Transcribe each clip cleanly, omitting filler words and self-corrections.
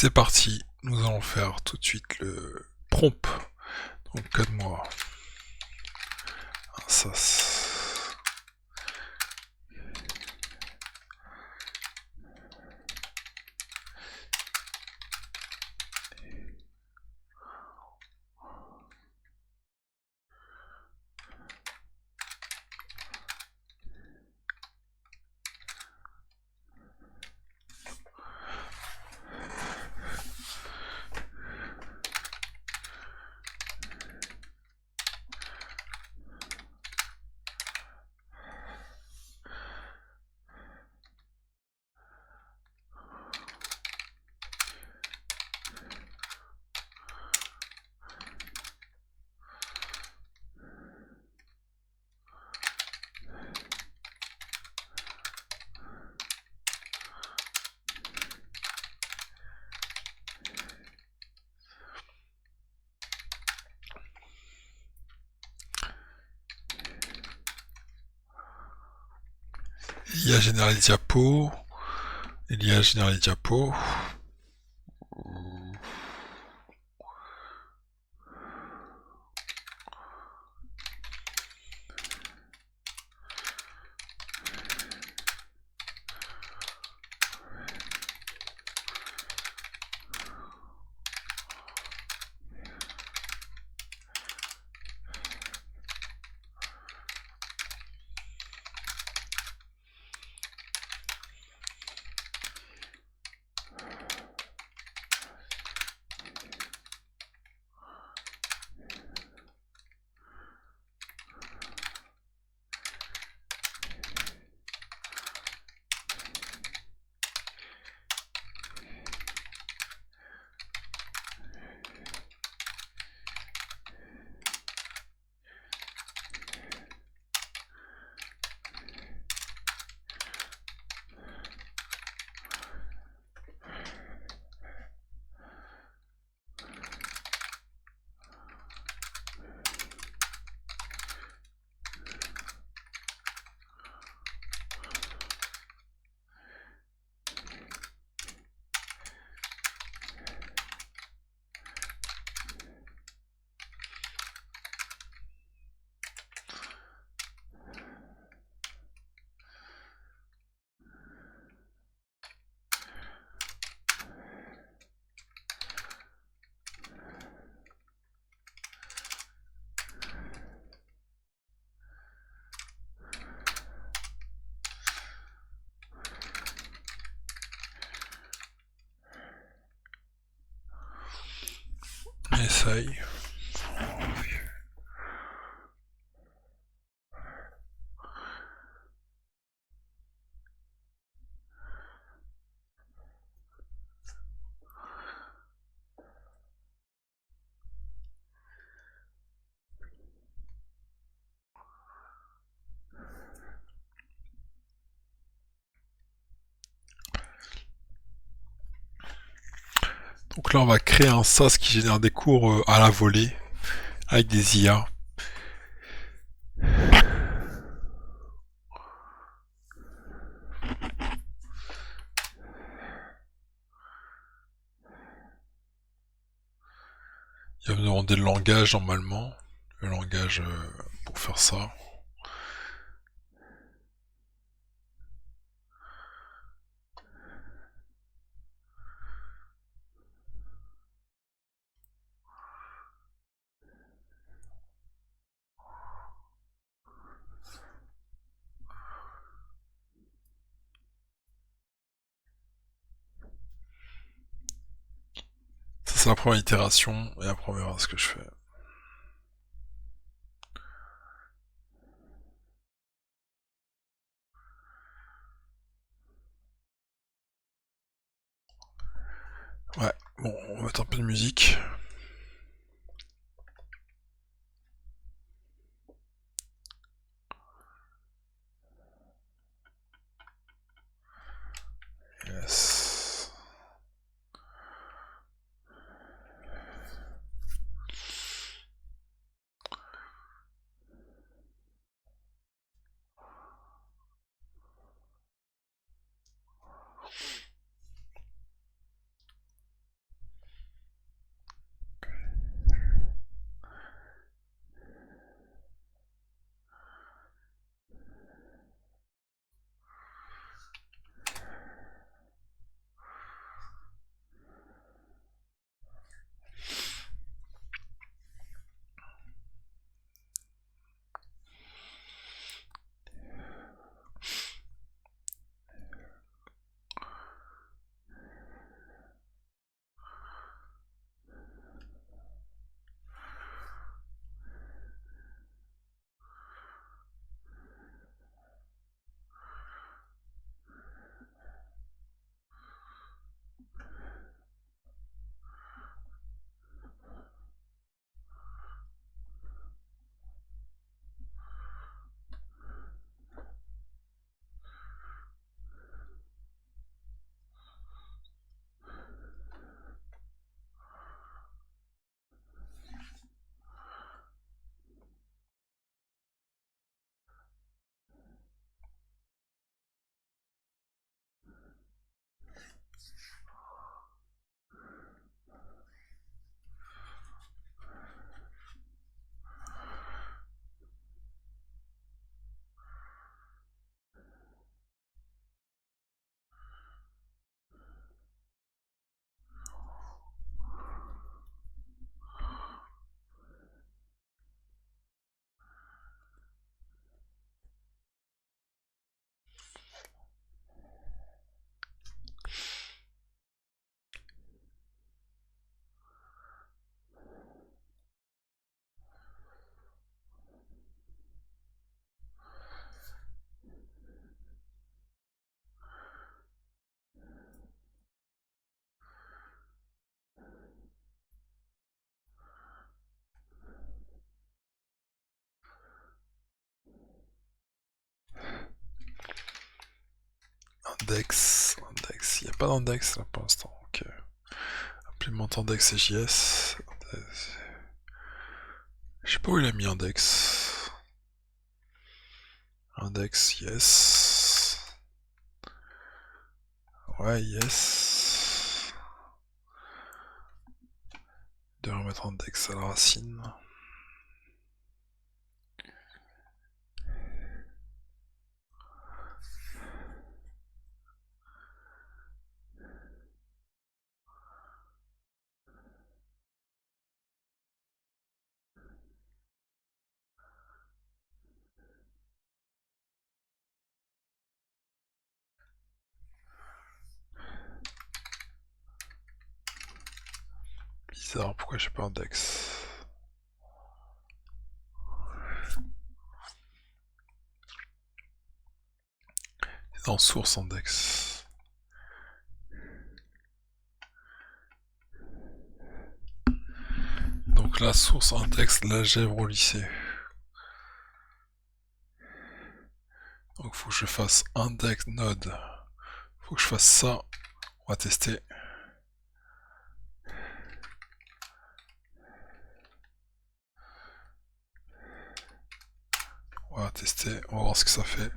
c'est parti, nous allons faire tout de suite le prompt. Donc code-moi un sas. Il y a générer les diapos. Il y a générer les diapos. Essaye. Donc là on va créer un sas qui génère des cours à la volée avec des IA. Il va me demander le langage normalement. Le langage pour faire ça. Ça c'est la première itération et après on verra ce que je fais. Ouais, bon, on va mettre un peu de musique. Yes. index, il n'y a pas d'index là pour l'instant. Ok. Implémente index et JS. Je sais pas où il a mis index. Index, yes. Ouais, yes. De remettre index à la racine. Bizarre, pourquoi j'ai pas index? C'est dans source index. Donc la source index l'algèbre au lycée. Donc faut que je fasse index node. Faut que je fasse ça. On va tester. On va tester, on va voir ce que ça fait.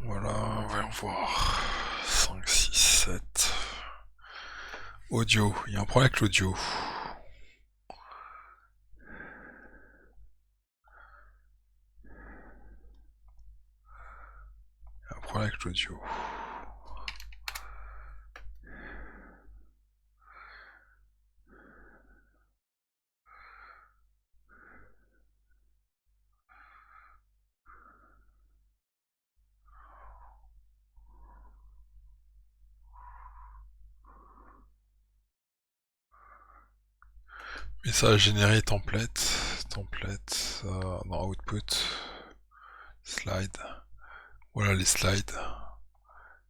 Voilà, voyons voir. 5, 6, 7. Audio, il y a un problème avec l'audio. Il y a un problème avec l'audio. Mais ça a généré template. Template, dans output. Slide. Voilà les slides.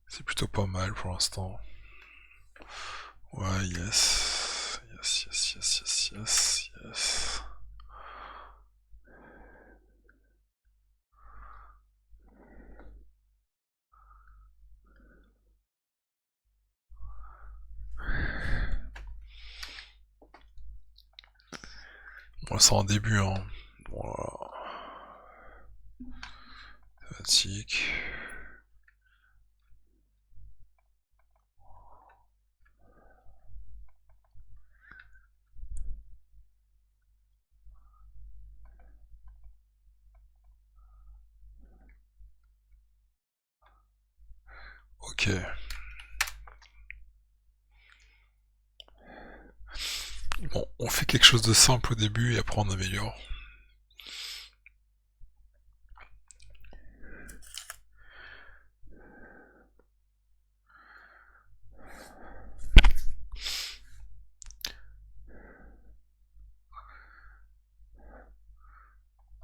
C'est plutôt pas mal pour l'instant. Ouais, yes. Yes, yes, yes, yes, yes, yes. Bon, c'est en début, hein. Voilà. Thématique. Ok. Bon, on fait quelque chose de simple au début et après on améliore.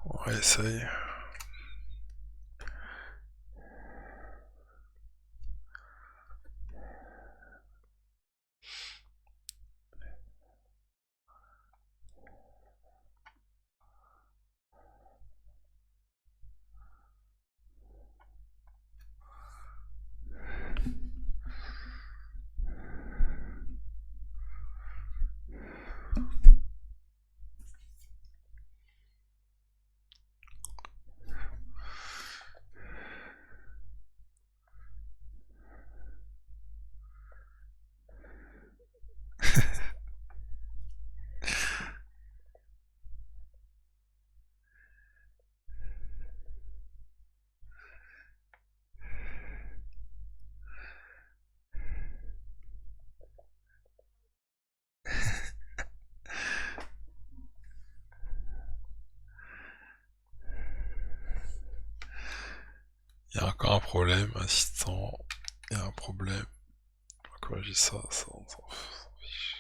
On réessaye. Il y a encore un problème, assistant. Il y a un problème. On va corriger ça, ça, on s'en fiche.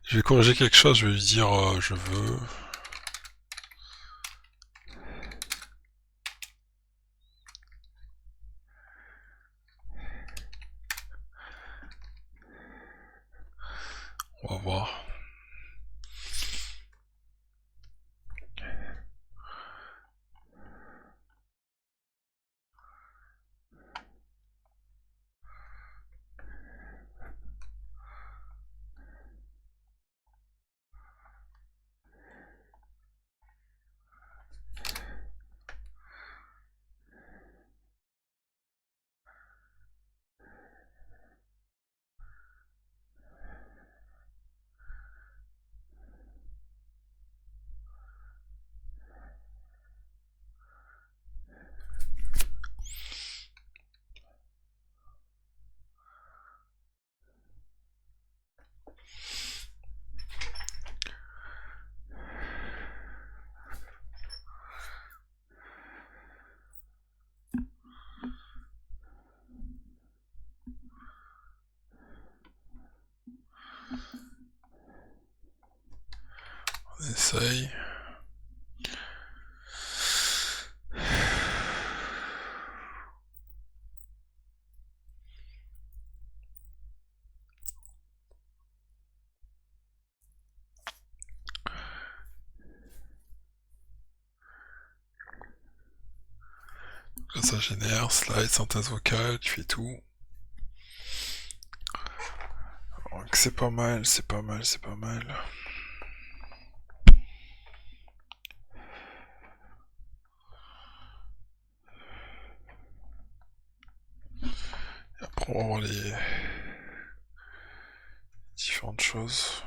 Je vais corriger quelque chose, je vais lui dire je veux. On va voir. On essaye. Là, ça génère, slide, synthèse vocale, tu fais tout. Donc c'est pas mal, c'est pas mal, c'est pas mal. Et après on va voir les différentes choses.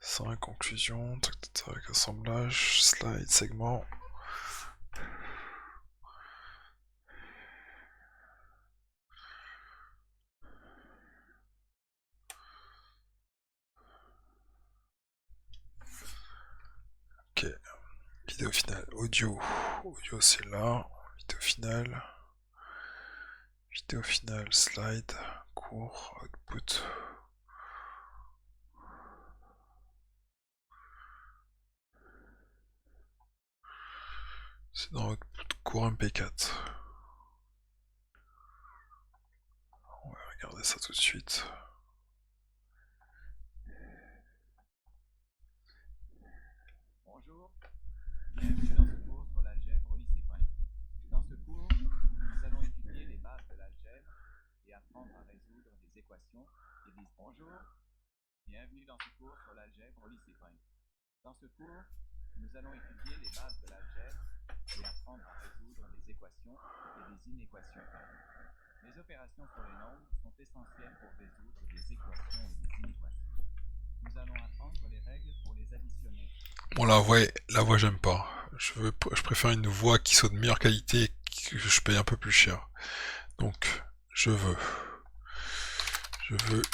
Sans conclusion, tac tac tac, assemblage, slide, segment. Ok, vidéo finale, audio, audio c'est là, vidéo finale, slide, court, output. C'est dans output court MP4. On va regarder ça tout de suite. Bonjour, bienvenue dans ce cours sur l'algèbre au lycée Point. Dans ce cours, nous allons étudier les bases de l'algèbre et apprendre à résoudre des équations et des... Bonjour, bienvenue dans ce cours sur l'algèbre au lycée Point. Dans ce cours, nous allons étudier les bases de l'algèbre et apprendre à résoudre des équations et des inéquations. Les opérations sur les nombres sont essentielles pour résoudre des équations et des inéquations. Nous allons apprendre les règles pour les additionner. Bon, la voix j'aime pas. Je préfère une voix qui soit de meilleure qualité et que je paye un peu plus cher. Donc, je veux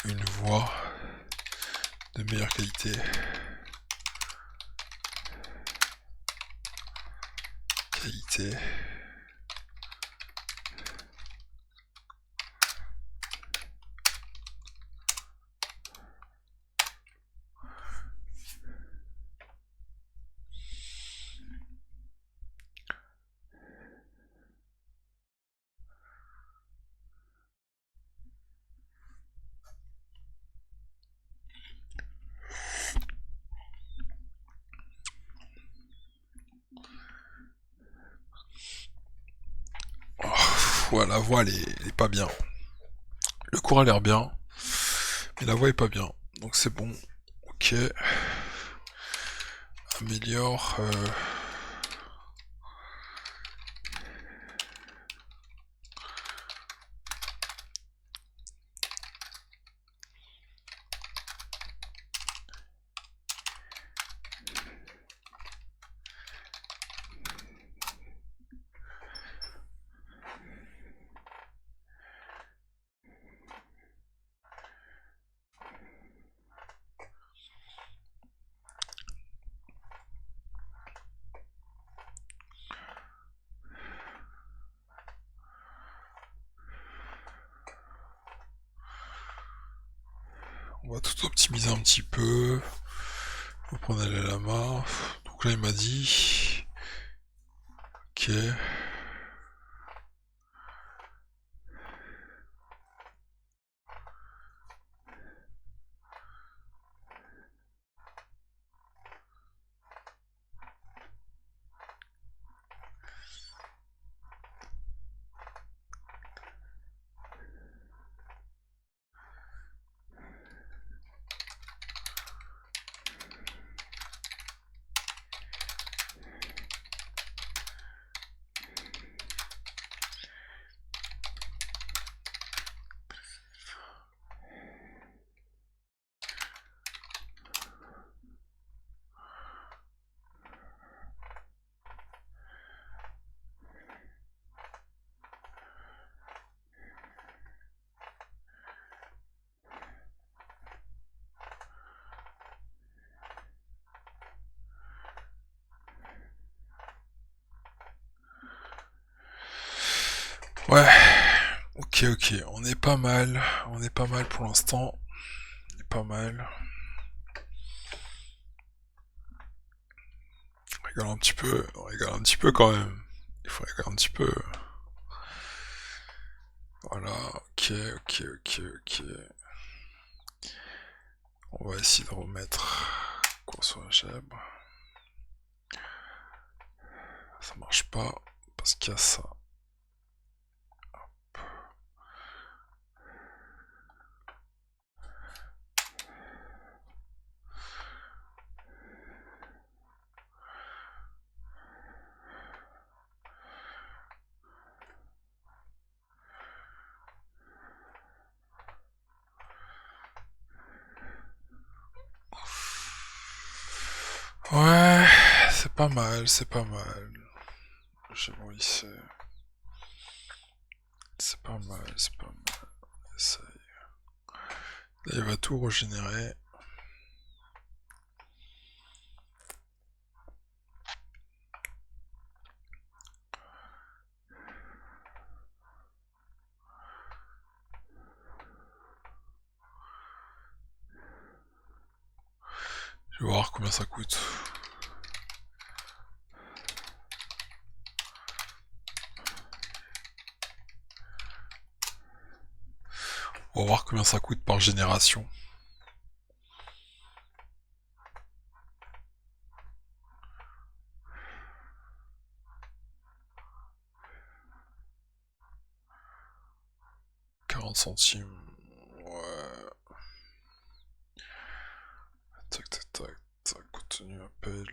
une voix de meilleure qualité. Ouais, la voix elle est pas bien. Le cours a l'air bien, mais la voix est pas bien. Donc c'est bon. Ok. Améliore. On va tout optimiser un petit peu. On prendre les lamas. Donc là il m'a dit... Ok. Ouais, ok, on est pas mal pour l'instant, on est pas mal. On rigole un petit peu quand même, il faut rigoler un petit peu. Voilà, ok. On va essayer de remettre quoi sur la gèbre. Ça marche pas, parce qu'il y a ça. Ouais, c'est pas mal. J'ai bon ici. C'est pas mal. On essaye. Là, il va tout régénérer. Je vais voir combien ça coûte. On va voir combien ça coûte par génération. $40. Ouais. Tac. Contenu appel.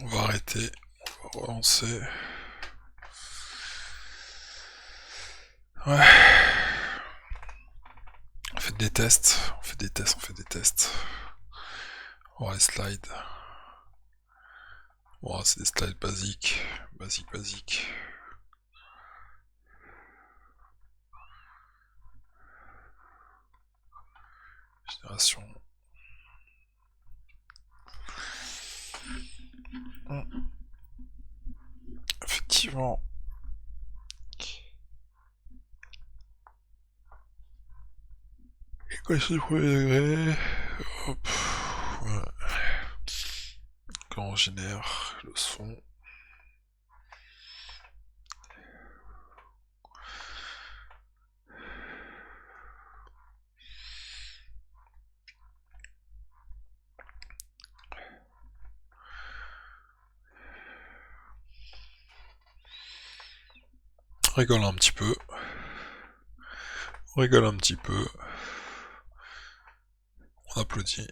On va arrêter. On va relancer. Ouais. On fait des tests. On va les slides. Bon, c'est des slides basiques. Basique. Génération. Effectivement. Équation du premier degré. Hop. Voilà. Quand on génère le son. On rigole un petit peu. On rigole un petit peu. On applaudit.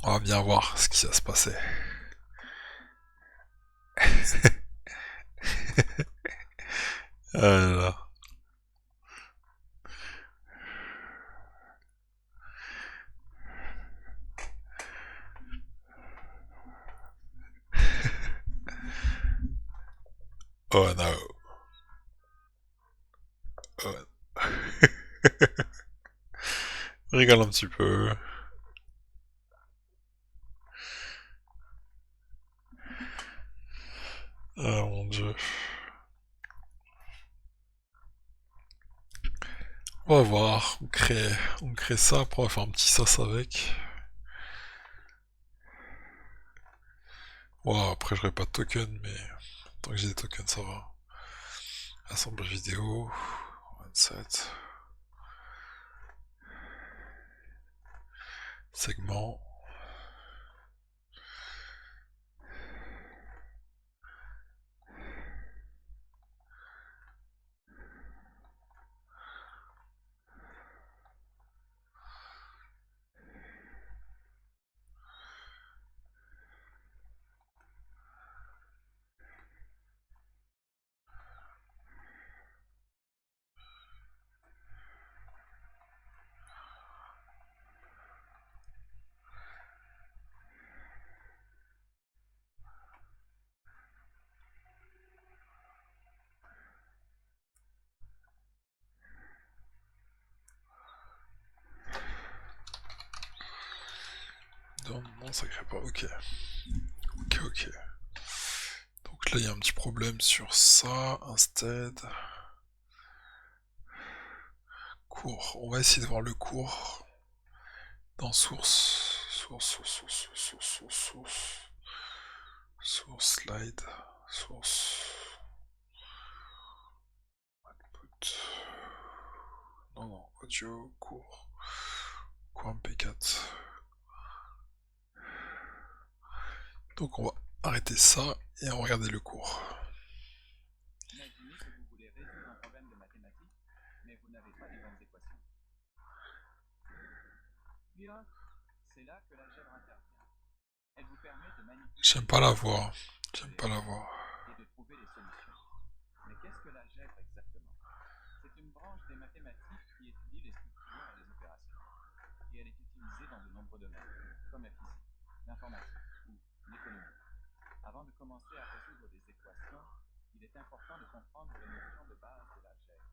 On va bien voir ce qui va se passer. Là. Oh no. Oh. On rigole un petit peu. Oh mon dieu. On va voir, on crée ça, après on va faire un petit sas avec. Wow, après j'aurai pas de token, mais tant que j'ai des tokens ça va. Assemblage vidéo, 27. Segment. Non, ça crée pas, ok. Ok. Donc là il y a un petit problème sur ça, instead. Cours, on va essayer de voir le cours. Dans source, source, slide, source, output, non, audio, cours MP4. Donc on va arrêter ça et on va regarder le cours. Imaginez que vous voulez résoudre un problème de mathématiques, mais vous n'avez pas les bonnes équations. Bien, c'est là que l'algèbre intervient. Elle vous permet de manipuler... J'aime pas la voix. J'aime pas la voix. Et de trouver les solutions. Mais qu'est-ce que l'algèbre exactement? C'est une branche des mathématiques qui étudie les structures et les opérations. Et elle est utilisée dans de nombreux domaines, comme la physique, l'informatique ou l'économie. Avant de commencer à résoudre des équations, il est important de comprendre les notions de base de l'algèbre.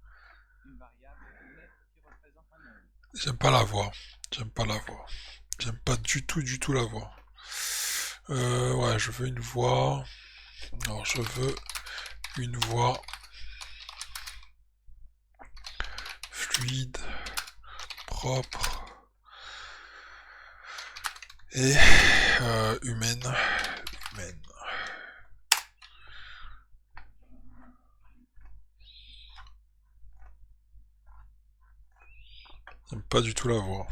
Une variable est une lettre qui représente un nombre. J'aime pas la voix. J'aime pas la voix. J'aime pas du tout la voix. Ouais, je veux une voix. Alors je veux une voix fluide, propre et humaine. J'aime pas du tout la voix.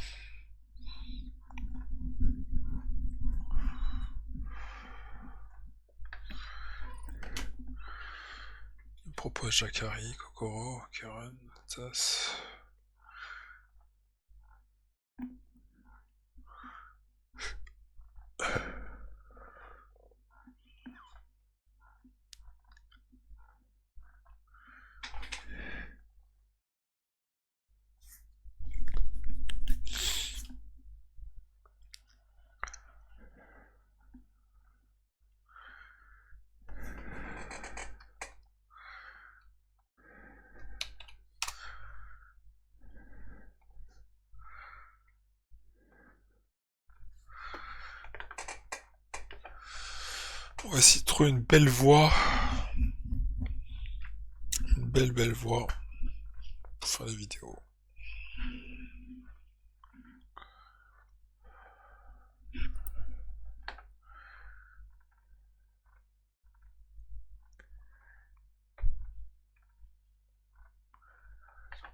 Je propose Jacari, Kokoro, Karen, Tas. On va essayer de trouver une belle voix. Une belle voix pour faire les vidéos. Il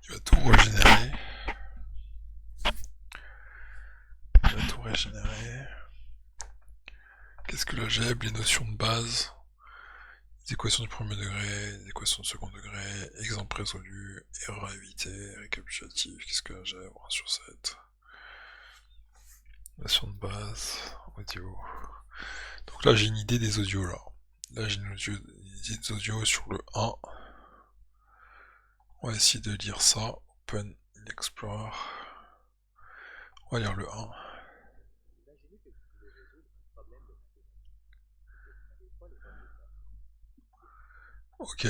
va tout régénérer. Qu'est-ce que l'algèbre? Les notions de base. Les équations du premier degré, les équations de second degré, exemple résolu, erreur à éviter, récapitulatif, qu'est-ce que l'algèbre? 1 sur 7. Notion de base, audio. Donc là j'ai une idée des audios là. Là j'ai une idée des audios sur le 1. On va essayer de lire ça. Open Explorer. On va lire le 1. Ok.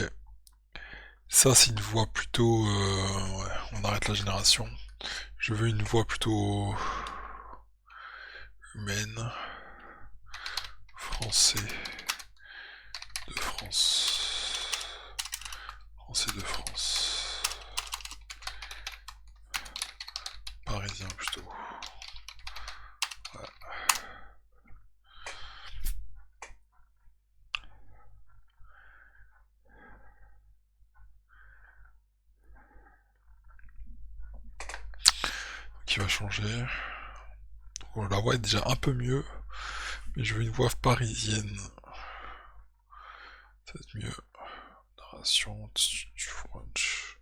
Ça c'est une voix plutôt... ouais, on arrête la génération. Je veux une voix plutôt... humaine. Français de France. Français de France. Parisien plutôt. Ouais. Qui va changer. Bon, la voix est déjà un peu mieux, mais je veux une voix parisienne. Ça va être mieux. Narration, du French.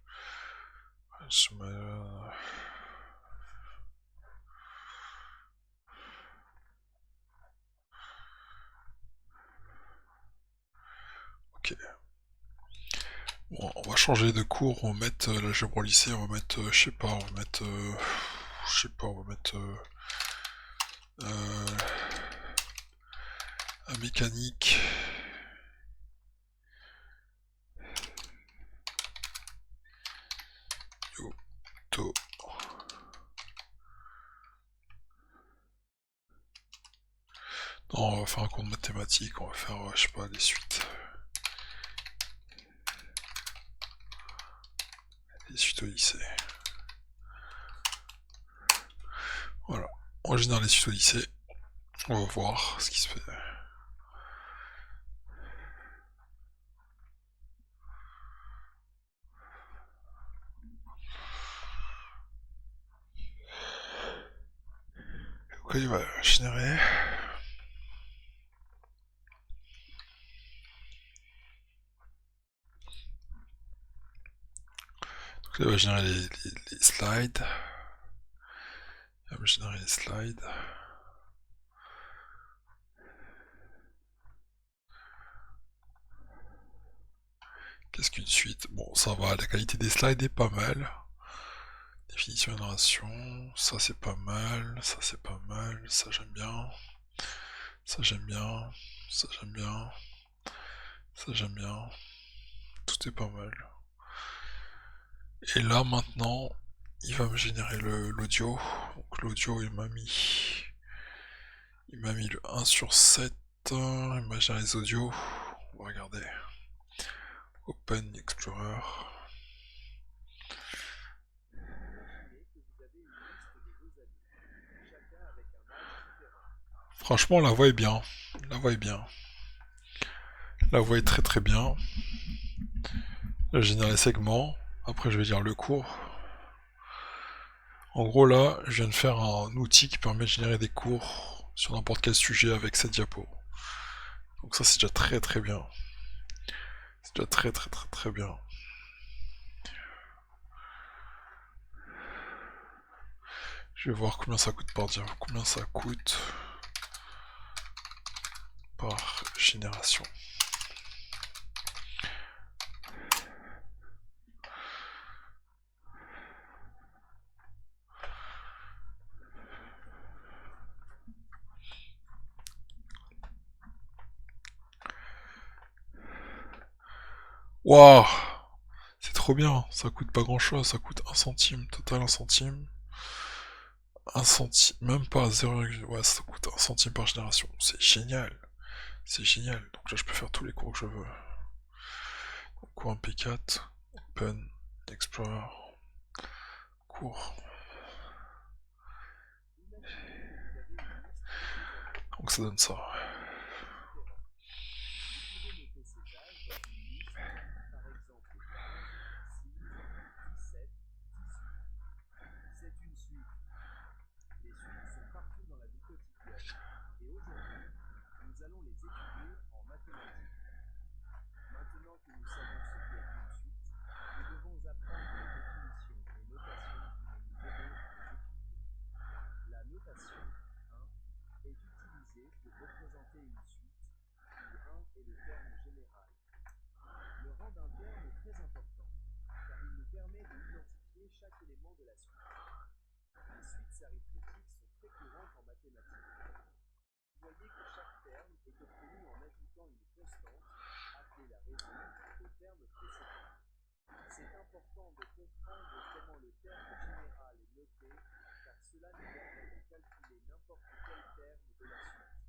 Ok. Bon, on va changer de cours, on va mettre l'algèbre au lycée, on va mettre, je sais pas, on va mettre, je sais pas, on va mettre la mécanique. Auto. Non, on va faire un cours de mathématiques, on va faire, je sais pas, les suites. Les suites au lycée. Voilà, on génère les suites au lycée. On va voir ce qui se fait. Ok, il va générer. Donc là, il va générer les slides. Il va me générer les slides. Qu'est-ce qu'une suite? Bon, ça va, la qualité des slides est pas mal. Définition et narration, ça c'est pas mal, ça c'est pas mal, ça j'aime bien. Ça j'aime bien, ça j'aime bien, ça j'aime bien. Tout est pas mal. Et là maintenant, il va me générer l'audio. Donc l'audio il m'a mis le 1 sur 7. Il m'a généré les audios. On va regarder. Open Explorer. Franchement la voix est bien. La voix est bien. La voix est très très bien. Là, je génère les segments. Après je vais lire le cours. En gros là, je viens de faire un outil qui permet de générer des cours sur n'importe quel sujet avec cette diapo. Donc ça c'est déjà très très bien. C'est déjà très très très très bien. Je vais voir combien ça coûte par dire. Combien ça coûte par génération. Waouh, c'est trop bien, ça coûte pas grand chose, ça coûte 1 centime, total 1 centime. 1 centime, même pas 0, ouais ça coûte 1 centime par génération, c'est génial. C'est génial, donc là je peux faire tous les cours que je veux. Cours MP4, Open, Explorer, cours. Donc ça donne ça. et le terme général. Le rang d'un terme est très important, car il nous permet d'identifier chaque élément de la suite. Les suites arithmétiques sont très courantes en mathématiques. Vous voyez que chaque terme est obtenu en ajoutant une constante, appelée la raison, au terme précédent. C'est important de comprendre comment le terme général est noté, car cela nous permet de calculer n'importe quel terme de la suite.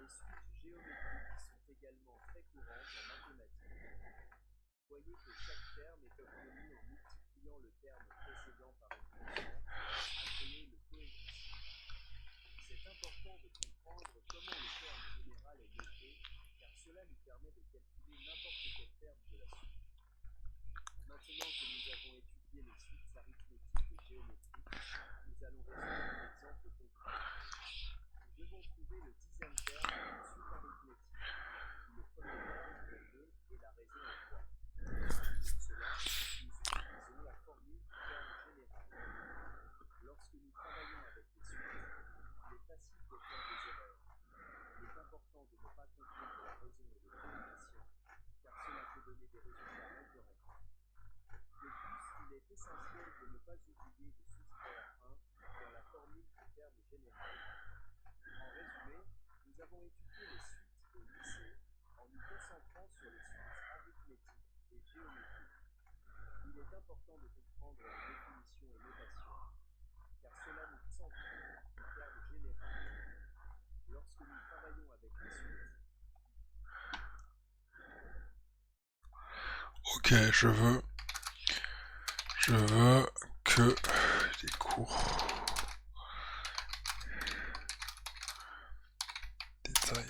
Les suites géométriques sont également très courantes en mathématiques. Vous voyez que chaque terme est obtenu en multipliant le terme précédent par une constante, appelée le coefficient. C'est important de comprendre comment le terme général est noté, car cela nous permet de calculer n'importe quel terme de la suite. Maintenant que nous avons étudié les suites arithmétiques et géométriques, nous allons résoudre un exemple concret. Nous devons trouver le dixième terme d'une suite arithmétique, où le premier terme est 2 et la raison est 3. Pour cela, nous utilisons la formule du terme général. Lorsque nous travaillons avec les suites, il est facile de faire des erreurs. Il est important de ne pas confondre la raison et le coefficient, car cela peut donner des résultats incorrects. De plus, il est essentiel de ne pas oublier de soustraire 1 dans la formule du terme général. En résumé, nous avons étudié les suites au lycée en nous concentrant sur les suites arithmétiques et géométriques. Il est important de comprendre les définitions et notations, car cela nous centre du terme général. Lorsque nous travaillons avec les suites, Ok, je veux que les cours détaillent.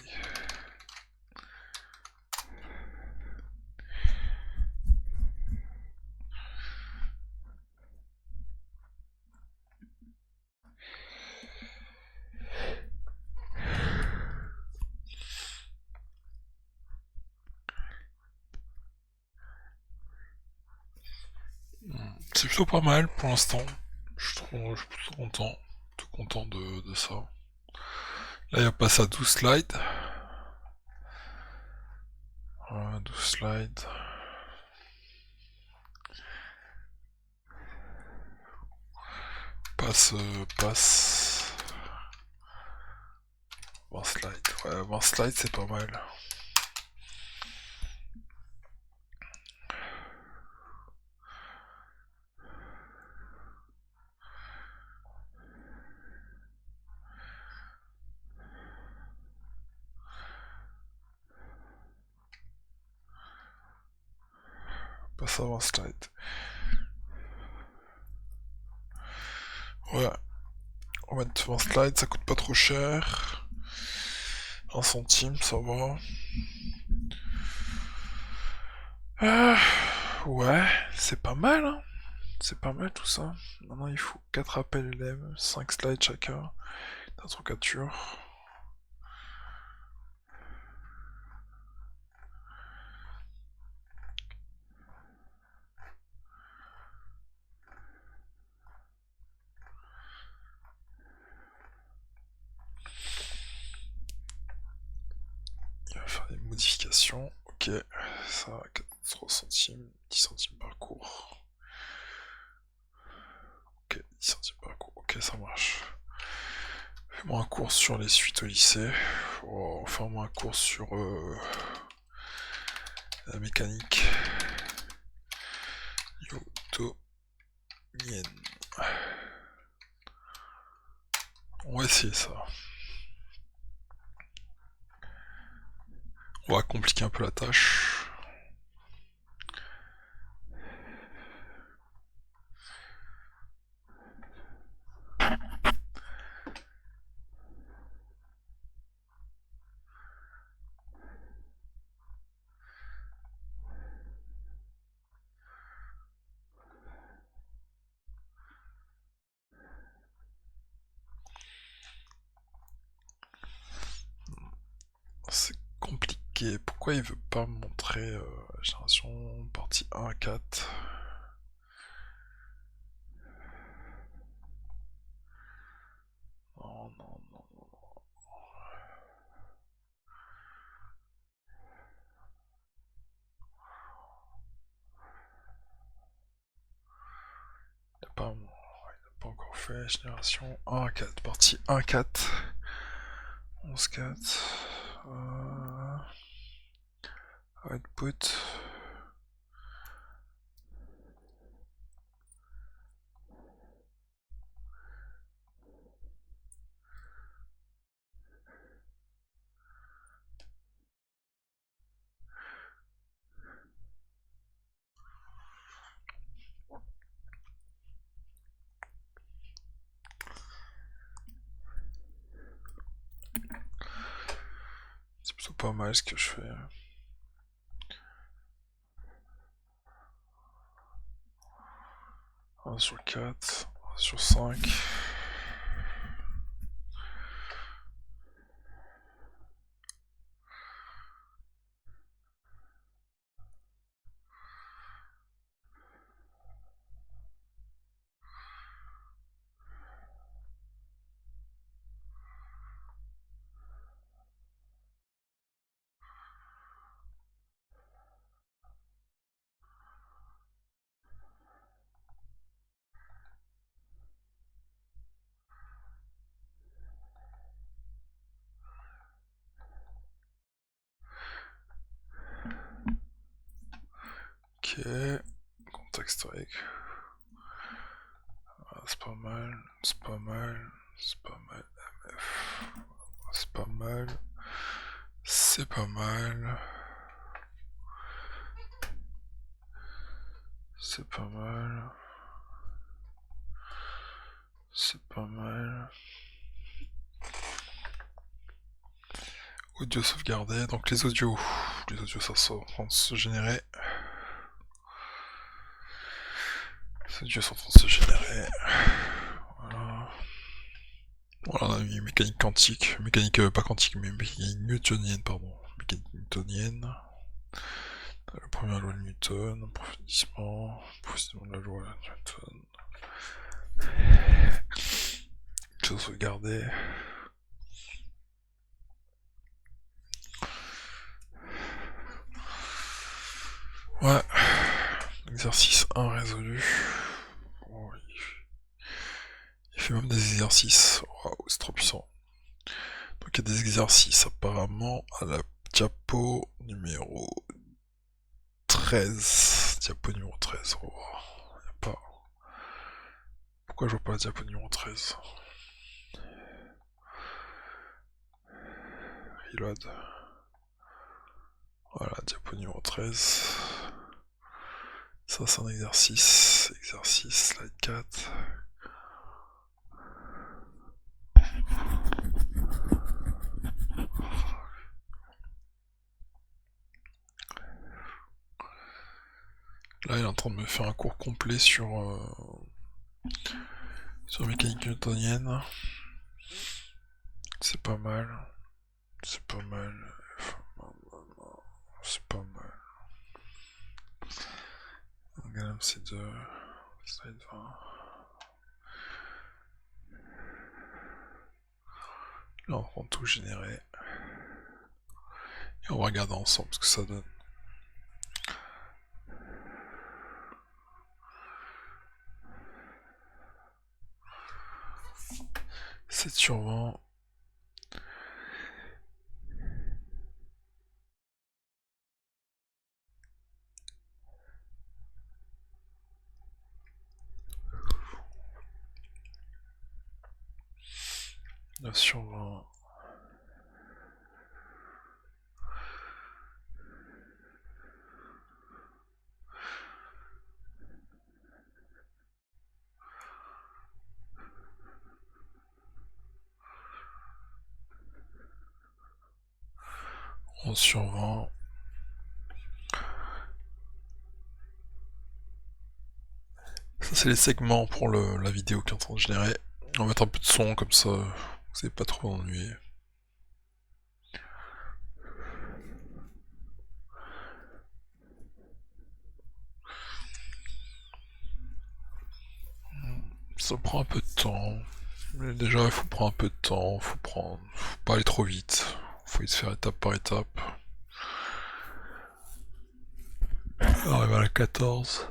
C'est plutôt pas mal pour l'instant. Je suis plutôt content. Tout content de ça. Là, il passe à 12 slides. Voilà, 12 slides. Passe. 20 slides. Ouais, 20 slides, c'est pas mal. Passe à 20 slides. Ouais. On va mettre 20 slides, ça coûte pas trop cher. 1 centime, ça va. Ouais, c'est pas mal, hein. C'est pas mal tout ça. Maintenant, il faut 4 appels élèves, 5 slides chacun. Trucature. Il va faire des modifications. Ok, ça, 3 centimes, 10 centimes par cours. Ok, 10 centimes par cours. Ok, ça marche. Fais-moi un cours sur les suites au lycée. Oh, fais-moi un cours sur la mécanique. Newtonienne. On va essayer ça. On va compliquer un peu la tâche. C'est compliqué. Pourquoi il veut pas me montrer la génération partie 1 à 4? Non, non, non, non. Parfait, génération 1 à 4, partie 1 à 4. 11 4. Output. C'est plutôt pas mal ce que je fais. 1 sur 4, 1 sur 5. Ok, contexte avec. Ah, c'est pas mal, c'est pas mal, c'est pas mal. MF, c'est pas mal, c'est pas mal, c'est pas mal, c'est pas mal. Audio sauvegardé, donc les audios ça sont en train de se générer. Les audios sont en train de se générer. Voilà. Voilà, on a mis mécanique quantique, mécanique pas quantique, mais mécanique newtonienne, pardon. Mécanique newtonienne. La première loi de Newton, approfondissement de la loi de Newton. Je vais sauvegarder. Ouais. Exercice 1 résolu. Oh, il fait même des exercices. Waouh, c'est trop puissant. Donc il y a des exercices apparemment à la diapo numéro 13. Diapo numéro 13. Oh, y a pas. Pourquoi je vois pas la diapo numéro 13? Reload. Voilà, diapo numéro 13. Ça c'est un exercice. Exercice, slide 4. Là il est en train de me faire un cours complet sur mécanique newtonienne. C'est pas mal. C'est pas mal. C'est pas mal. Galem C2. Slide 20. Là on va tout générer. Et on va regarder ensemble ce que ça donne. 7 sur 20. Neuf sur 20. Sur 20. Ça c'est les segments pour la vidéo qui est en train de générer. On va mettre un peu de son comme ça, vous n'allez pas trop ennuyer. Ça prend un peu de temps. Mais déjà il faut prendre un peu de temps, faut pas aller trop vite. Faut y se faire étape par étape. On arrive à la 14.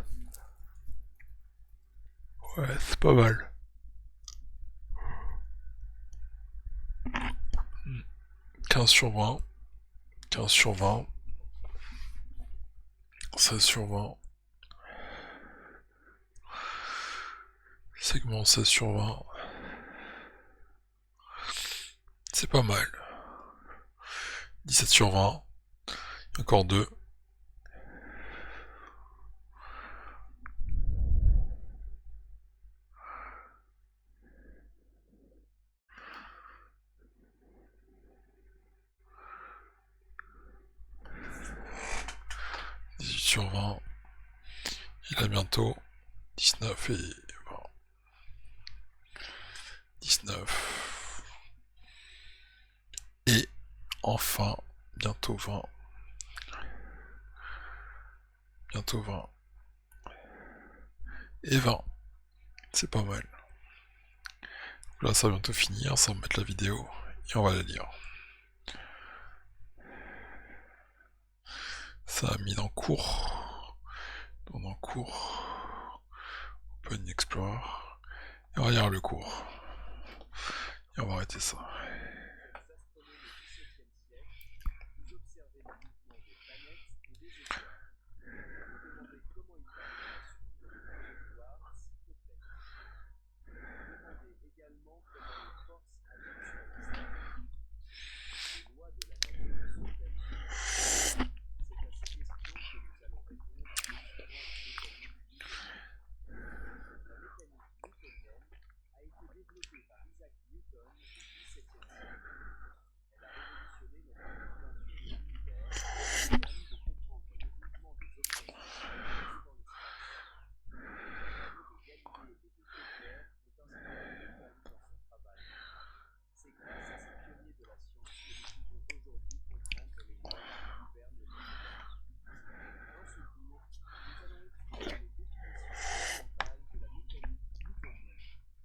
Ouais, c'est pas mal. 15 sur 20, 15 sur 20, 16 sur 20, segment 16 sur 20, c'est pas mal, 17 sur 20, encore 2, 18 sur 20, il a bientôt 19 et 20, 19, et enfin, bientôt 20, bientôt 20, et 20, c'est pas mal. Là ça va bientôt finir, ça va mettre la vidéo, et on va la lire. Ça a mis dans cours, dans cours, Open Explorer, et on va lire le cours, et on va arrêter ça. Astronomes au XVIIe siècle, vous observez le mouvement des planètes et des étoiles. Vous vous demandez comment ils parviennent à suivre des trajectoires si complexes. Vous vous demandez également comment les forces agissent à distance. Les lois de la nature sont-elles universelles? C'est à ces questions que nous allons répondre en étudiant la mécanique newtonienne. La mécanique newtonienne a été développée par Isaac Newton au XVIIe siècle. Elle a révolutionné notre compréhension de l'univers et permis de comprendre le mouvement des objets célestes dans l'espace. Les travaux de Galilée et de Kepler ont inspiré Newton dans son travail. C'est grâce à ces pionniers de la science que nous pouvons aujourd'hui comprendre les lois qui gouvernent l'univers. Dans ce cours, nous allons étudier les définitions fondamentales de la mécanique newtonienne.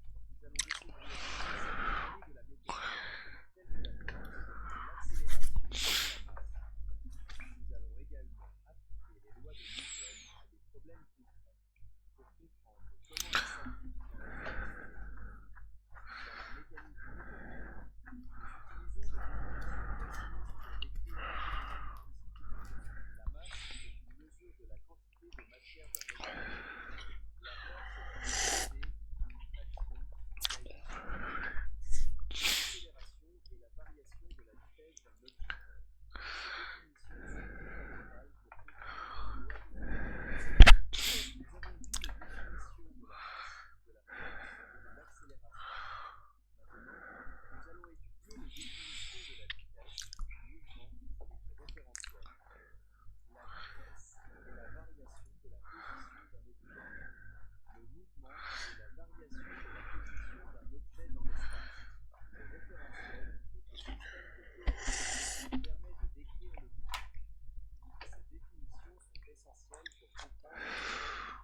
Nous allons découvrir les concepts clés de la mécanique, tels que la force, l'accélération et la masse. Nous allons également appliquer les lois de Newton à des problèmes concrets pour comprendre comment elles s'appliquent dans la physique. Dans la mécanique newtonienne, nous utilisons des définitions précises pour décrire un phénomène physique. La masse est une mesure de la quantité de matière d'un objet. La force est une unité, une fraction, qui agit sur l'objet. L'accélération est la variation de la vitesse d'un objet. Ces définitions sont fondamentales pour comprendre les lois de Newton. Nous avons vu les définitions de la masse, de la force et de l'accélération. Maintenant, nous allons étudier les définitions de la vitesse, du mouvement et du référentiel. La vitesse est la variation de la position d'un objet. Le mouvement est la variation de la position d'un objet dans l'espace. Le référentiel est un système de coordonnées qui permet de décrire le mouvement. Ces définitions sont essentielles pour comprendre les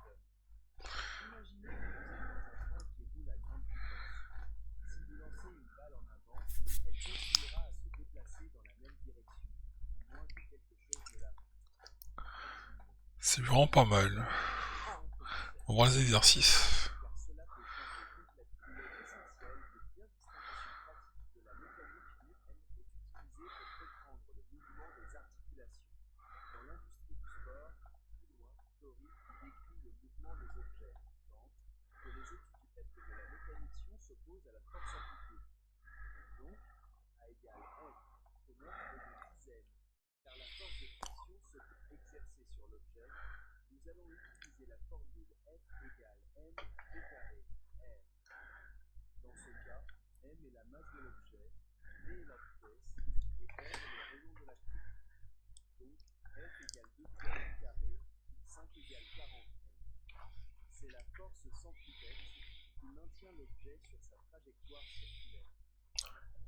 lois de Newton. Imaginez que vous êtes dans un train qui roule à grande vitesse. Si vous lancez une balle en avant, elle continuera à se déplacer dans la même direction, à moins que quelque chose ne l'arrête. Continuons. C'est vraiment pas mal. Simple concept. On va voir les exercices. Car cela peut changer complètement. Il est essentiel de bien distinguer pratique de la mécanique Newton est utilisée pour comprendre le mouvement des articulations. Dans l'industrie du sport, plus loin, Tori décrit le mouvement des objets, tant que les études faites de la mécanition s'opposent à la force appliquée. Donc, A égale F fenêtre est de dizaines, car la force de friction se peut exercer sur l'objet. Nous allons utiliser la formule F égale m v carré r. Dans ce cas, m est la masse de l'objet, v est la vitesse et r est le rayon de la courbe. Donc, F égale 2 fois v carré, 5 égale 40 m. C'est la force centripète qui maintient l'objet sur sa trajectoire circulaire.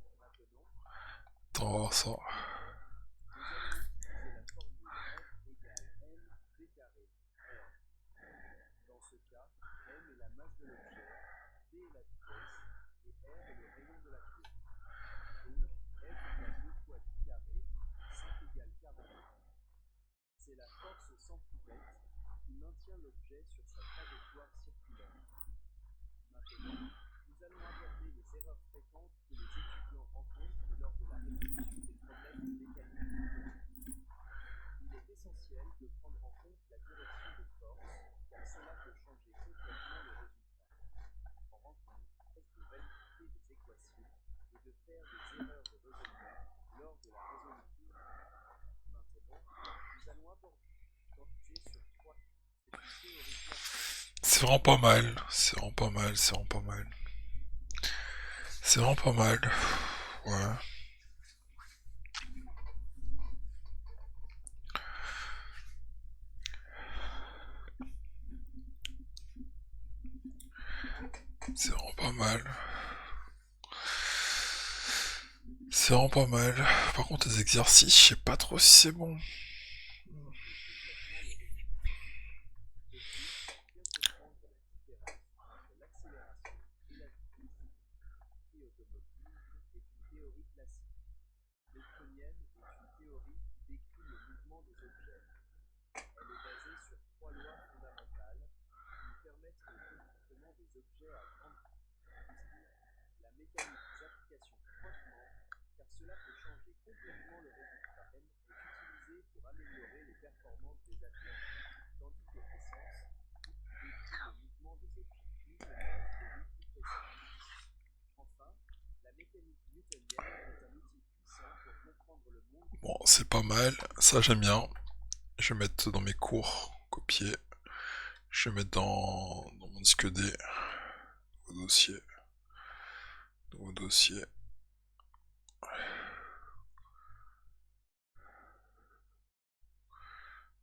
Maintenant, Attends, on va voir ça. nous allons utiliser la formule F égale m v carré r. Dans ce cas, m est la masse de l'objet, v est la vitesse et r est le rayon de la courbe. Donc, F égale 2 fois 10 carré, 5 égale 40 m. C'est la force centripète qui maintient l'objet sur sa trajectoire circulaire. Maintenant, nous allons aborder les erreurs fréquentes que les étudiants rencontrent lors de la résolution des faire des erreurs de raisonnement lors de la résolution. Maintenant, nous allons aborder sur trois. C'est une théorie classique. C'est vraiment pas mal, c'est vraiment pas mal, c'est vraiment pas mal. C'est vraiment pas mal. Ouais. C'est vraiment pas mal. C'est vraiment pas mal. Par contre, les exercices, je sais pas trop si c'est bon. De plus, bien comprendre la différence entre l'accélération et la vitesse. L'esprit automobilisme est une théorie classique. Newtonienne est une théorie qui décrit le mouvement des objets. Elle est basée sur trois lois fondamentales qui permettent le comportement des objets à grande vitesse. La mécanique des applications frottement, car cela peut changer complètement le résultat, est utilisée pour améliorer les performances des athlètes, tandis que essence décrit le mouvement des objets newtoniens connus plus précis. Enfin, la mécanique newtonienne est un outil puissant pour comprendre le monde. Bon, c'est pas mal, ça j'aime bien. Je vais mettre dans mes cours, copier. Je vais mettre dans mon disque D, nouveau dossier. Nouveau dossier.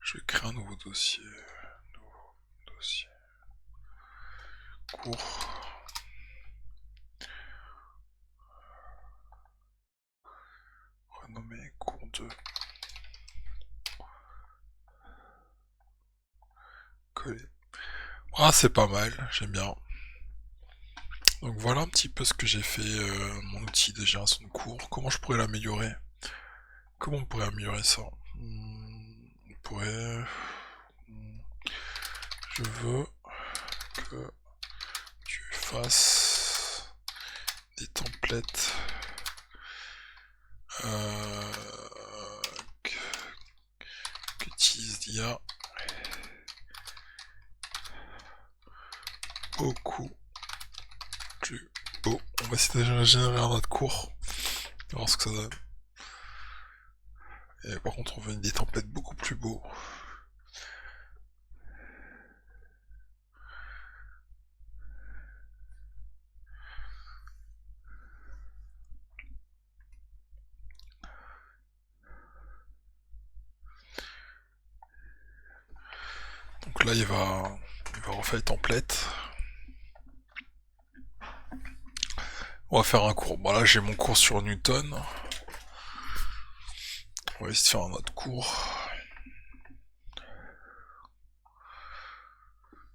Je vais créer un nouveau dossier. Nouveau dossier. Cours. Renommé cours 2. Coller. Ah, c'est pas mal, j'aime bien. Donc voilà un petit peu ce que j'ai fait, mon outil de génération de cours. Comment je pourrais l'améliorer? Comment on pourrait améliorer ça? On pourrait... Je veux que tu fasses des templates qu'utilise l'IA beaucoup plus beau. On va essayer de générer un autre cours. On va voir ce que ça donne. Et par contre, on veut des templates beaucoup plus beaux. Donc là, il va refaire les templates. On va faire un cours. Bon là, j'ai mon cours sur Newton. On va essayer de faire un autre cours.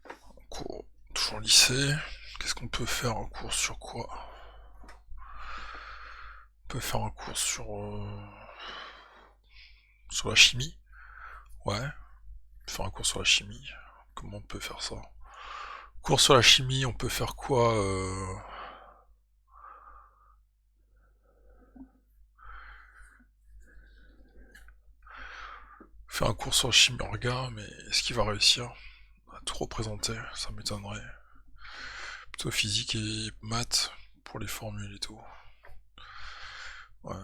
Un cours toujours lycée. Qu'est-ce qu'on peut faire? Un cours sur quoi? On peut faire un cours sur la chimie. Ouais. Faire un cours sur la chimie. Comment on peut faire ça? Cours sur la chimie, on peut faire quoi? Faire un cours sur la chimie orga, mais est-ce qu'il va réussir à tout représenter? Ça m'étonnerait. Plutôt physique et maths pour les formules et tout. Ouais.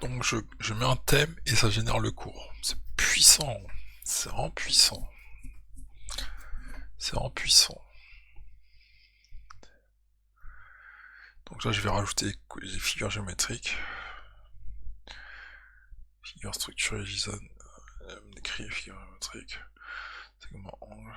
Donc je mets un thème et ça génère le cours. C'est puissant. C'est vraiment puissant. C'est vraiment puissant. Donc là je vais rajouter les figures géométriques. Figures structurées JSON. Décrit figures géométriques. Segment angle.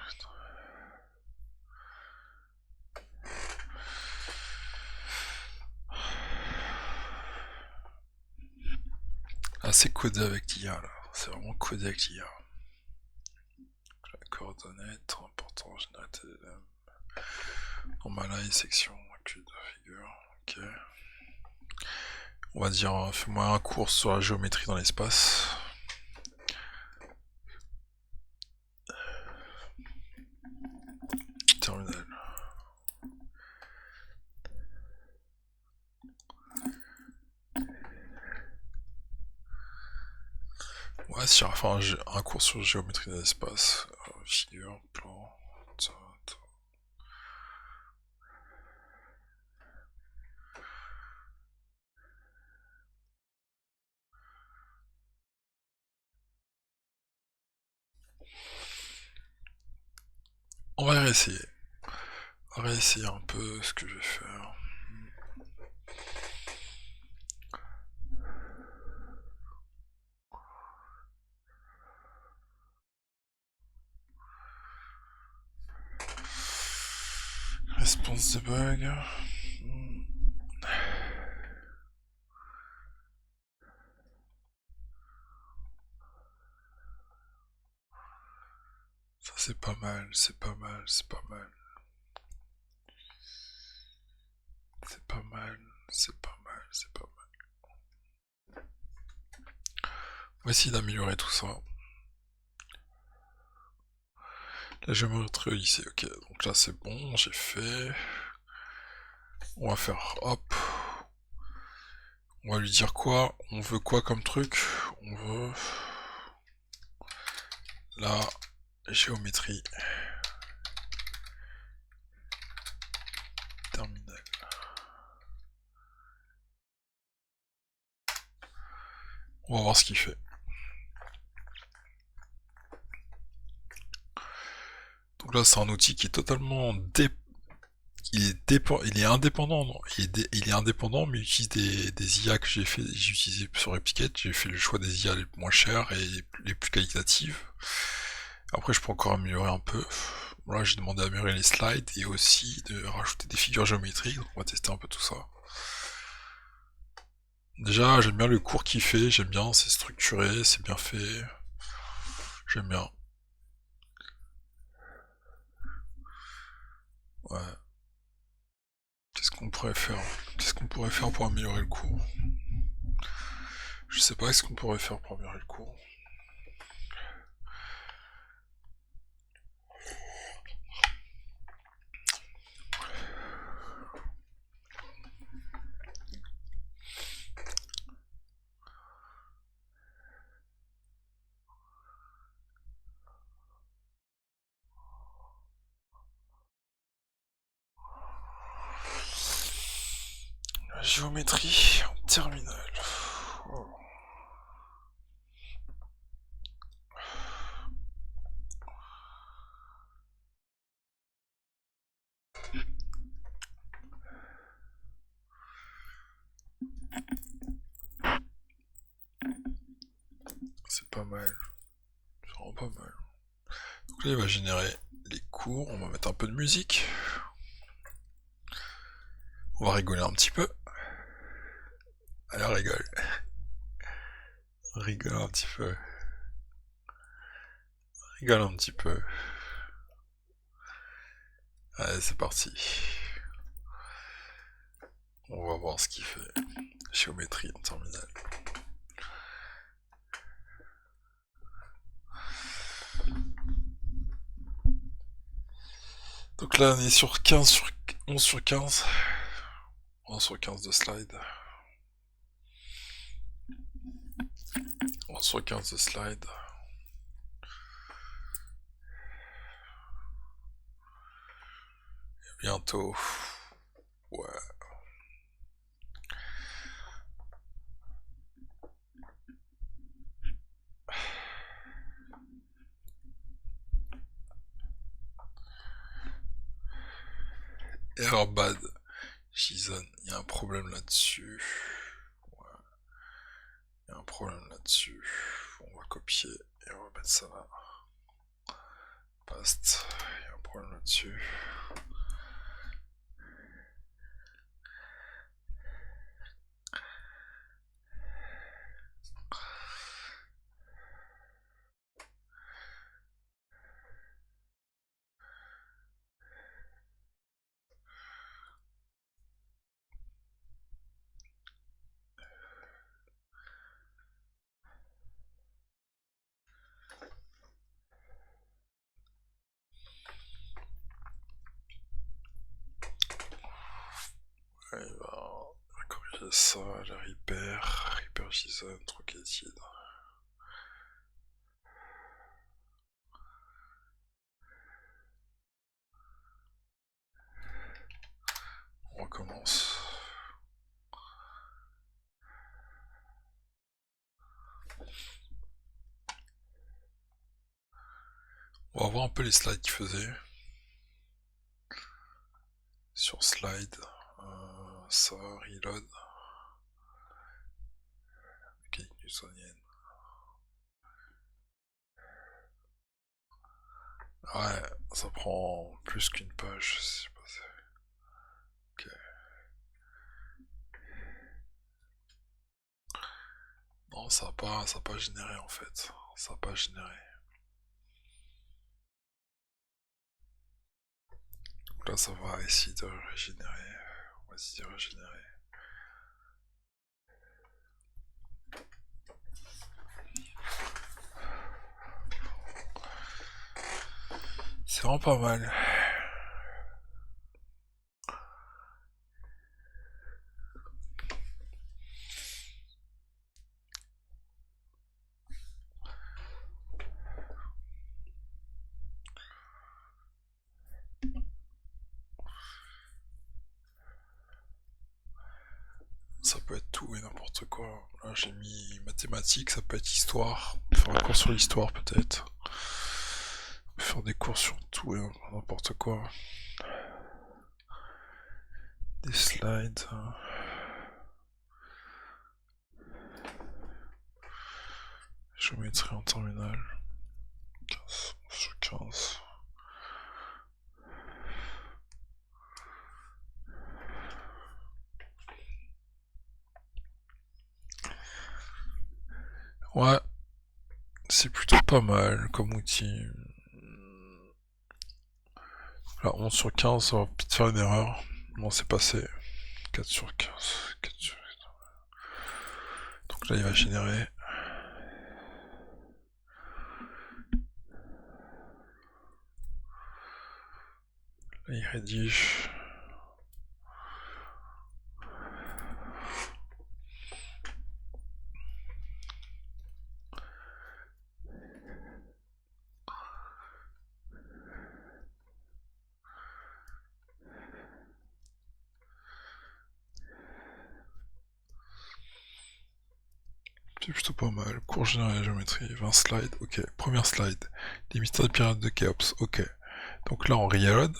c'est codé avec l'IA là, c'est vraiment codé avec l'IA. Coordonnées, important, générateur LLM. Normalize, section, cul de figure, ok. On va dire, fais-moi un cours sur la géométrie dans l'espace. Terminal. Ouais, si j'arrive à faire un cours sur géométrie dans l'espace, figure, plan, ta. On va réessayer. On va réessayer un peu ce que je vais faire. Response debug. Ça c'est pas mal, c'est pas mal, c'est pas mal. C'est pas mal, c'est pas mal, c'est pas mal. On va essayer d'améliorer tout ça. Là je vais me retrouver ici, ok, donc là c'est bon, j'ai fait. On va faire hop. On va lui dire quoi? On veut quoi comme truc? On veut... La géométrie. Terminal. On va voir ce qu'il fait. Donc là c'est un outil qui est totalement il est indépendant, non, il est indépendant, mais il utilise des IA que j'ai utilisé sur Replicate. J'ai fait le choix des IA les moins chères et les plus qualitatives. Après, je peux encore améliorer un peu. Voilà, j'ai demandé à améliorer les slides et aussi de rajouter des figures géométriques. Donc on va tester un peu tout ça. Déjà, j'aime bien le cours qu'il fait. J'aime bien, c'est structuré, c'est bien fait. J'aime bien. Ouais. Qu'est-ce qu'on pourrait faire? Qu'est-ce qu'on pourrait faire pour améliorer le cours? Je sais pas ce qu'on pourrait faire pour améliorer le cours. La géométrie en terminale. Oh. C'est pas mal. C'est vraiment pas mal. Donc là, il va générer les cours. On va mettre un peu de musique. On va rigoler un petit peu. Allez, on rigole. On rigole un petit peu. On rigole un petit peu. Allez, c'est parti. On va voir ce qu'il fait. Géométrie en terminale. Donc là, on est sur 11 sur 15. 11 sur 15 de slide. 11 sur 15 de slide. Et bientôt. Ouais. Error bad. JSON, il y a un problème là-dessus. Ouais. Il y a un problème là-dessus. On va copier et on va mettre ça là. Paste. Il y a un problème là-dessus. ça, la Reaper JSON, Trocatide. On recommence. On va voir un peu les slides qu'il faisait. Sur slide, ça, reload. Mécanique newtonienne. Ouais, ça prend plus qu'une page, je sais pas. Ok. Non, ça a pas généré en fait. Ça a pas généré. Donc là, ça va essayer de régénérer. On va essayer de régénérer. C'est vraiment pas mal. Ça peut être tout et n'importe quoi. Là j'ai mis mathématiques, ça peut être histoire. On peut faire un cours sur l'histoire peut-être. On peut faire des cours sur tout et n'importe quoi. Des slides. Géométrie en terminale. 15 sur 15. Ouais, c'est plutôt pas mal comme outil. Là, 11 sur 15, ça va peut-être faire une erreur. Non, c'est passé. 4 sur 15. 4 sur 15. Donc là, il va générer. Là, il rédige. C'est plutôt pas mal. Cours général de géométrie, 20 slides, ok. Première slide. Les mystères de pyramide de Khéops, ok. Donc là on reload.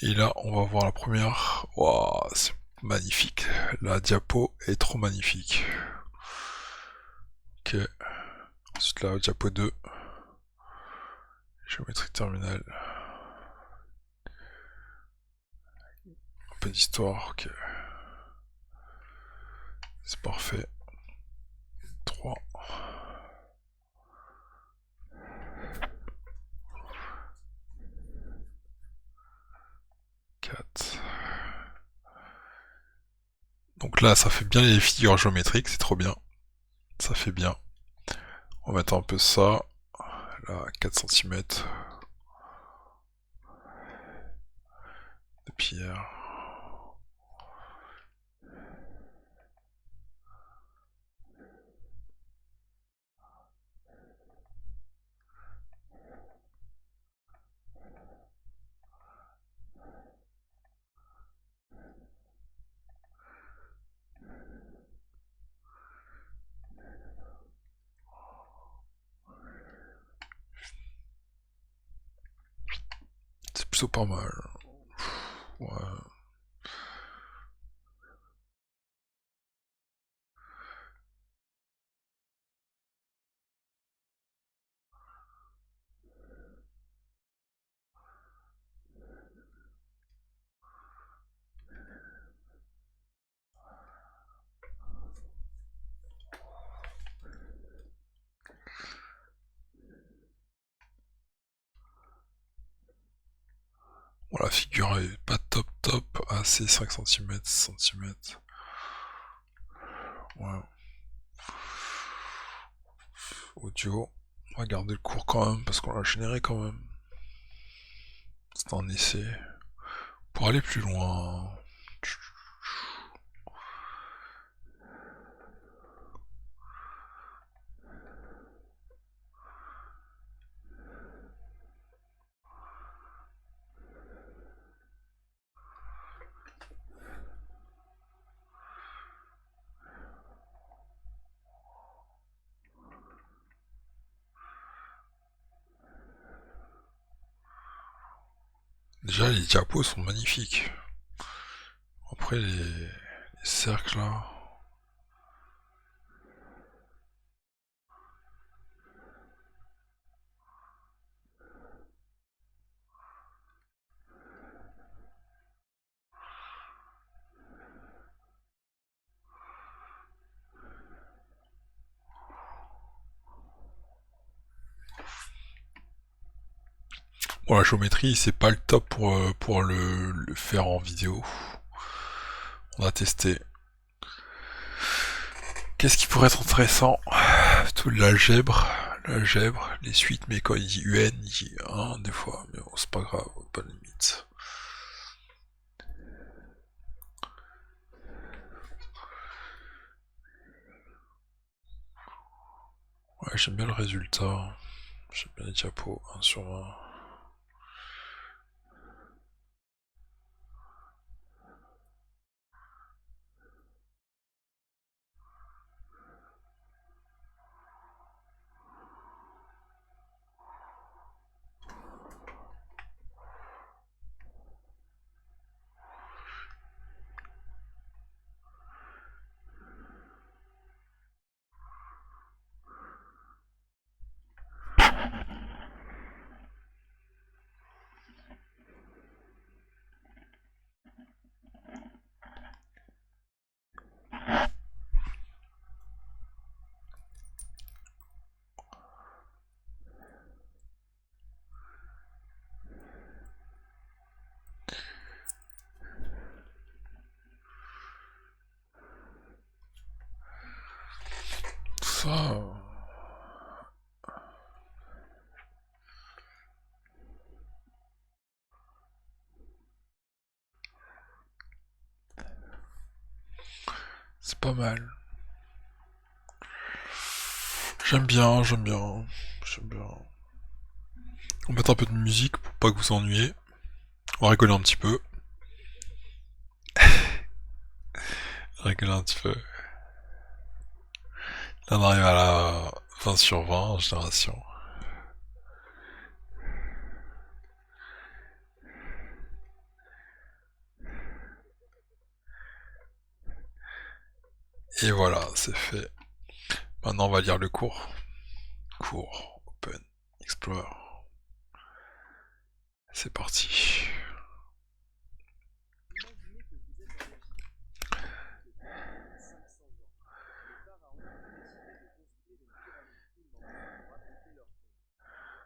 Et là on va voir la première. Waouh, c'est magnifique. La diapo est trop magnifique. Ok. Ensuite la diapo 2. Géométrie terminale. Un peu d'histoire, ok. C'est parfait. 3. 4. Donc là, ça fait bien les figures géométriques, c'est trop bien. Ça fait bien. On va mettre un peu ça. Là, 4 cm. De pierre. C'est plutôt pas mal. Ouais. Bon, la figure est pas top, assez 5 cm, 6 cm. Ouais. Audio. On va garder le cours quand même, parce qu'on l'a généré quand même. C'est un essai. Pour aller plus loin. Déjà, les diapos sont magnifiques. Après, les cercles là. Bon, la géométrie, c'est pas le top pour le faire en vidéo. On a testé. Qu'est-ce qui pourrait être intéressant? Tout l'algèbre, les suites, mais quand il dit UN, il dit 1 des fois, mais bon, c'est pas grave, pas de limite. Ouais, j'aime bien le résultat. J'aime bien les diapos, 1 sur 20. Tout ça... c'est pas mal. J'aime bien. On va mettre un peu de musique pour pas que vous ennuyiez. On va rigoler un petit peu. Rigoler un petit peu. Là on arrive à la 20 sur 20 en génération. Et voilà, c'est fait. Maintenant on va lire le cours. Cours, Open, Explorer. C'est parti. Imaginez que vous êtes en Égypte, depuis 500 ans. Les pharaons ont décidé de construire une pyramide immense pour abriter leur tombe.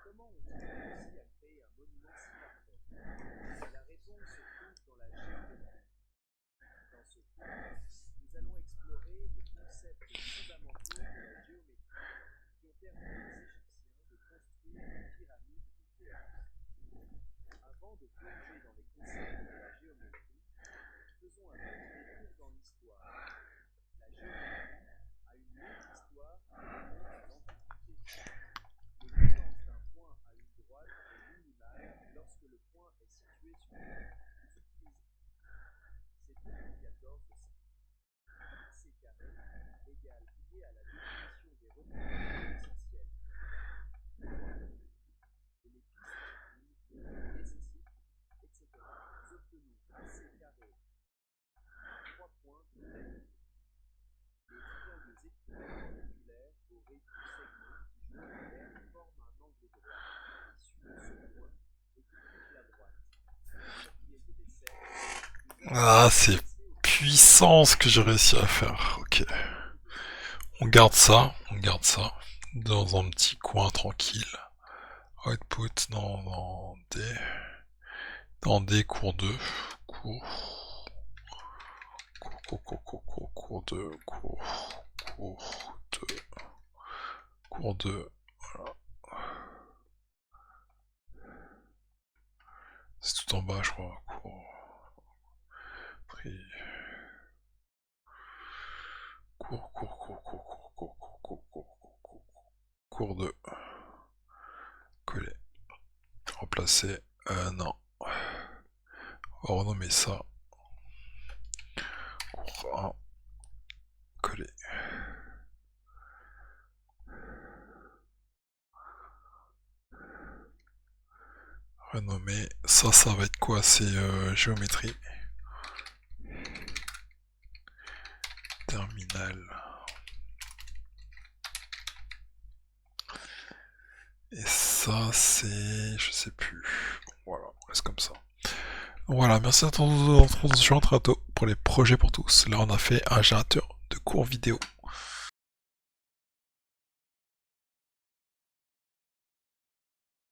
Comment ont-ils réussi à créer un monument si parfait? La réponse se trouve dans la géométrie. Dans ce cours, nous allons explorer les concepts fondamentaux de la géométrie qui ont permis aux Égyptiens de construire les pyramides de Khéops. Avant de plonger dans les concepts de la géométrie, faisons un petit détour dans l'histoire. La géométrie a une longue histoire qui remonte à l'Antiquité. Le distance d'un point à une droite est minimale lorsque le point est situé sur une droite. C'était Louis XIV aussi. C carré égale lié à la définition des représentations essentielles. Et les pistes nécessitent, etc. Nous obtenons AC carré, 3 points de telle. Les triangles équipotangulaires au rythme segment qui joints forment un angle droit, issu de ce point, et qui coupe la droite. Propriété des cercles. Ah, c'est puissant ce que j'ai réussi à faire. Ok. On garde ça. Dans un petit coin tranquille. Output dans des cours 2. Cours 2. Cours 2. Voilà. C'est tout en bas, je crois. Cours 2. Coller. Remplacer. Non. On va renommer ça. Cours 1. Coller. Renommer. Ça va être quoi? C'est géométrie. Terminal. Et ça, c'est... je sais plus. Bon, voilà, on reste comme ça. Voilà, merci à tous, on se retrouve très bientôt pour les projets pour tous. Là, on a fait un générateur de cours vidéo.